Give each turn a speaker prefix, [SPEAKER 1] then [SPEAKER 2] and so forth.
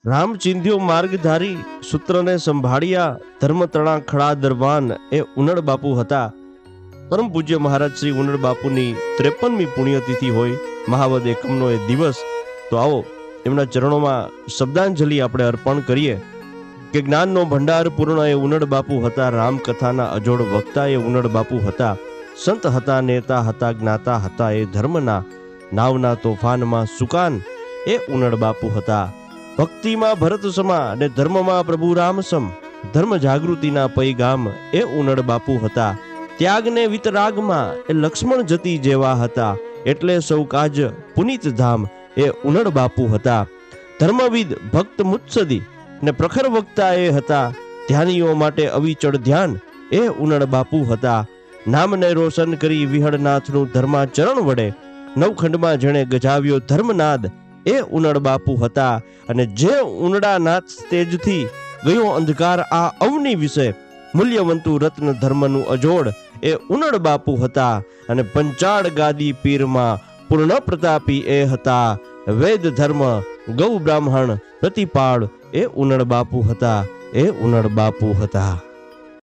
[SPEAKER 1] રામ ચિંધ્યો માર્ગધારી, સૂત્રને સંભાળ્યા, ધર્મ તણા ખડા દરવાન એ ઉનડ બાપુ હતા. પરમ પૂજ્ય મહારાજ શ્રી ઉનડ બાપુની 53મી પુણ્યતિથિ હોય, મહાવદ એકમનો એ દિવસ. તો આવો એમના ચરણોમાં શબ્દાંજલિ આપણે અર્પણ કરીએ કે જ્ઞાનનો ભંડાર પૂર્ણ એ ઉનડ બાપુ હતા. રામકથાના અજોડ વક્તા એ ઉનડ બાપુ હતા. સંત હતા, નેતા હતા, જ્ઞાતા હતા એ ધર્મના. નાવના તોફાનમાં સુકાન એ ઉનડ બાપુ હતા. ભક્તિમાં ભરત સમા અને ધર્મમાં પ્રભુ રામ સમ. ધર્મ જાગૃતિના પૈગામ એ ઉનડ બાપુ હતા. ત્યાગને વિતરાગમાં એ લક્ષ્મણ જતી જેવા હતા. એટલે સૌ કાજ પુનિત ધામ એ ઉનડ બાપુ હતા. ધર્મવિદ ભક્ત મુત્સદી ને પ્રખર વક્તા એ હતા. ધ્યાનીઓ માટે અવિચળ ધ્યાન એ ઉનડ બાપુ હતા. નામને રોશન કરી વિહળનાથનું ધર્માચરણ વડે નવખંડમાં જેણે ગજાવ્યો ધર્મનાદ એ ઉનડ બાપુ હતા. અને જે ઉનડા નાથ તેજથી ગયો અંધકાર આ અવની વિશે, મૂલ્યવંતુ રત્ન ધર્મનું અજોડ એ ઉનડ બાપુ હતા. અને પંચાળ ગાદી પીરમાં પૂર્ણ પ્રતાપી એ હતા. વેદ ધર્મ ગૌ બ્રાહ્મણ પ્રતિપાળ એ ઉનડ બાપુ હતા. એ ઉનડ બાપુ હતા.